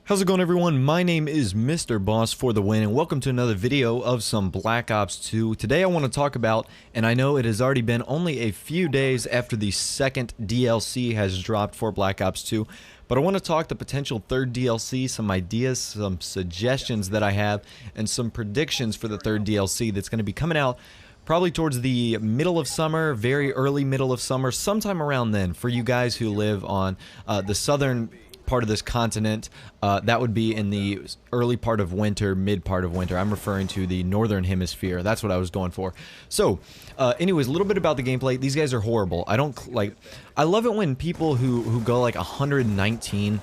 How's it going, everyone? My name is Mr. Boss for the win, and welcome to another video of some Black Ops 2. Today I want to talk about, and I know it has already been only a few days after the second DLC has dropped for Black Ops 2, but I want to talk the potential third DLC, some ideas, some suggestions that I have, and some predictions for the third DLC that's going to be coming out probably towards the middle of summer, very early middle of summer, sometime around then. For you guys who live on the southern part of this continent, that would be in the early part of winter, mid part of winter. I'm referring to the northern hemisphere. That's what I was going for. So anyways, a little bit about the gameplay. These guys are horrible. I love it when people who go like 119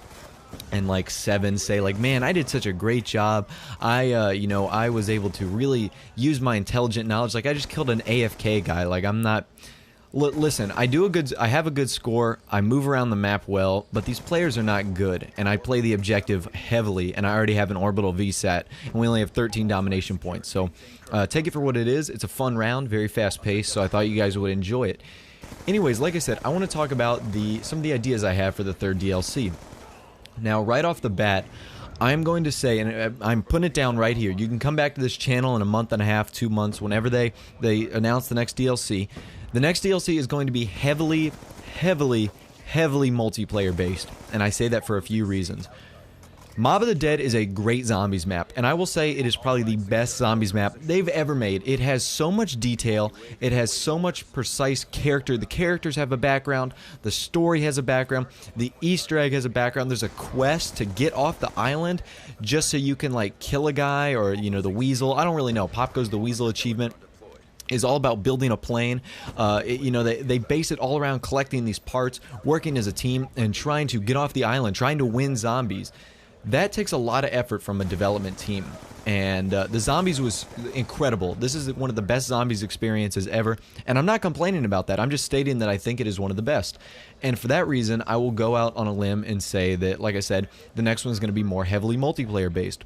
and like 7 say like, man, I did such a great job. I was able to really use my intelligent knowledge. Like, I just killed an AFK guy. Like, I'm not. Listen, I have a good score, I move around the map well, but these players are not good, and I play the objective heavily, and I already have an orbital VSAT, and we only have 13 domination points, so take it for what it is. It's a fun round, very fast paced, so I thought you guys would enjoy it. Anyways, like I said, I want to talk about some of the ideas I have for the third DLC. Now, right off the bat, I'm going to say, and I'm putting it down right here, you can come back to this channel in a month and a half, 2 months, whenever they announce the next DLC. The next DLC is going to be heavily multiplayer based, and I say that for a few reasons. Mob of the Dead is a great zombies map, and I will say it is probably the best zombies map they've ever made. It has so much detail, it has so much precise character. The characters have a background, the story has a background, the Easter egg has a background. There's a quest to get off the island just so you can like kill a guy, or the weasel. I don't really know. Pop goes the weasel achievement is all about building a plane. They base it all around collecting these parts, working as a team, and trying to get off the island, trying to win zombies. That takes a lot of effort from a development team, and the zombies was incredible. This is one of the best zombies experiences ever, and I'm not complaining about that. I'm just stating that I think it is one of the best, and for that reason, I will go out on a limb and say that, like I said, the next one is going to be more heavily multiplayer based.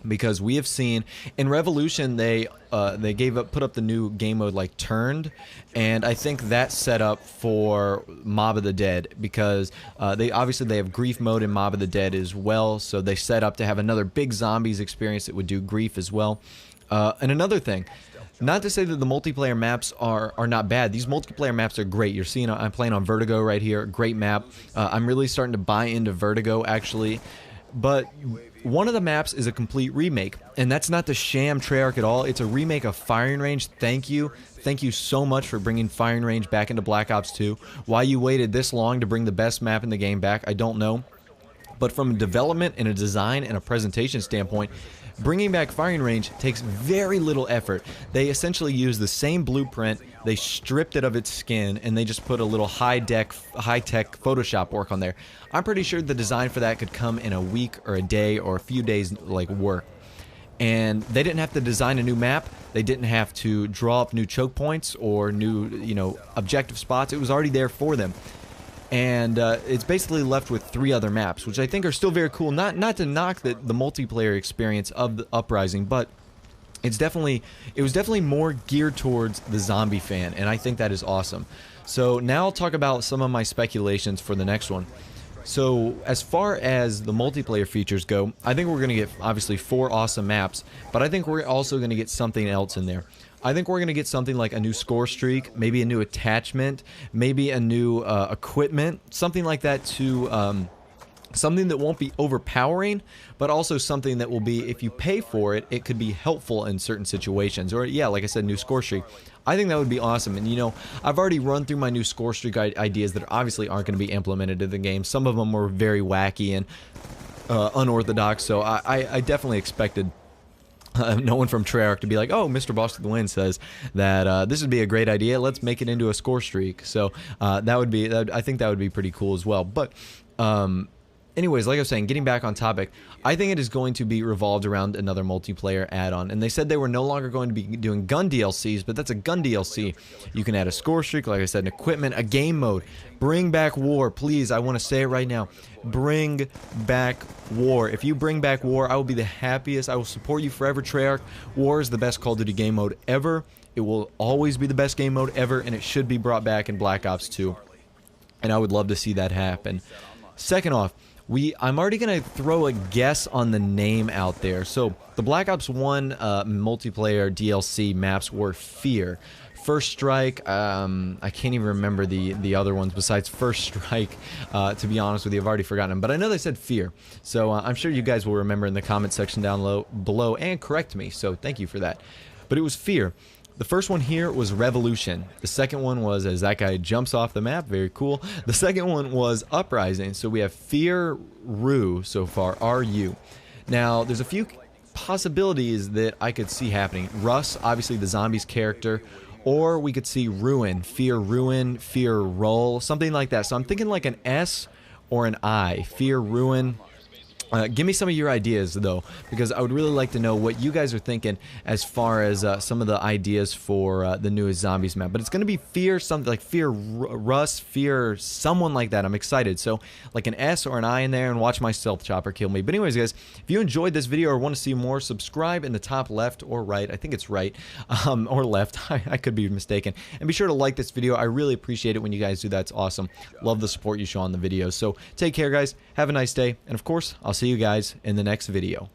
Because we have seen in Revolution they put up the new game mode like Turned, and I think that's set up for Mob of the Dead, because they have grief mode in Mob of the Dead as well, so they set up to have another big zombies experience that would do grief as well. And another thing, not to say that the multiplayer maps are not bad. These multiplayer maps are great. You're seeing I'm playing on Vertigo right here, great map. I'm really starting to buy into Vertigo actually, but one of the maps is a complete remake, and that's not the sham Treyarch at all. It's a remake of Firing Range. Thank you so much for bringing Firing Range back into Black Ops 2. Why you waited this long to bring the best map in the game back, I don't know. But from a development and a design and a presentation standpoint, bringing back Firing Range takes very little effort. They essentially use the same blueprint, they stripped it of its skin, and they just put a little high-tech Photoshop work on there. I'm pretty sure the design for that could come in a week or a day or a few days like work. And they didn't have to design a new map, they didn't have to draw up new choke points or new, objective spots. It was already there for them. And it's basically left with 3 other maps, which I think are still very cool. Not to knock the multiplayer experience of the Uprising, but it was definitely more geared towards the zombie fan, and I think that is awesome. So now I'll talk about some of my speculations for the next one. So as far as the multiplayer features go, I think we're going to get obviously 4 awesome maps, but I think we're also going to get something else in there. I think we're going to get something like a new score streak, maybe a new attachment, maybe a new equipment, something like that, to something that won't be overpowering, but also something that will be, if you pay for it, it could be helpful in certain situations. Or yeah, like I said, new score streak. I think that would be awesome. And I've already run through my new score streak ideas that obviously aren't going to be implemented in the game. Some of them were very wacky and unorthodox, so I definitely expected no one from Treyarch to be like, oh, Mr. Boss to the Win says that this would be a great idea, let's make it into a score streak. So I think that would be pretty cool as well. But anyways, like I was saying, getting back on topic, I think it is going to be revolved around another multiplayer add-on. And they said they were no longer going to be doing gun DLCs, but that's a gun DLC. You can add a score streak, like I said, an equipment, a game mode. Bring back war, please. I want to say it right now. Bring back war. If you bring back war, I will be the happiest. I will support you forever, Treyarch. War is the best Call of Duty game mode ever. It will always be the best game mode ever, and it should be brought back in Black Ops 2. And I would love to see that happen. Second off, I'm already going to throw a guess on the name out there. So the Black Ops 1 multiplayer DLC maps were Fear, First Strike. I can't even remember the other ones besides First Strike. To be honest with you, I've already forgotten them. But I know they said Fear. So I'm sure you guys will remember in the comment section down below and correct me. So thank you for that. But it was Fear. The first one here was Revolution. The second one was as that guy jumps off the map. Very cool. The second one was Uprising. So we have Fear, Ru so far. R-U. Now, there's a few possibilities that I could see happening. Russ, obviously the zombies character. Or we could see Ruin. Fear, Roll. Something like that. So I'm thinking like an S or an I. Fear, Ruin. Give me some of your ideas, though, because I would really like to know what you guys are thinking as far as some of the ideas for the newest Zombies map. But it's going to be Fear, something like Fear Russ, Fear someone like that. I'm excited. So, like an S or an I in there, and watch my stealth chopper kill me. But anyways, guys, if you enjoyed this video or want to see more, subscribe in the top left or right. I think it's right, or left. I could be mistaken. And be sure to like this video. I really appreciate it when you guys do that. It's awesome. Love the support you show on the videos. So, take care, guys. Have a nice day. And, of course, I'll see you guys in the next video.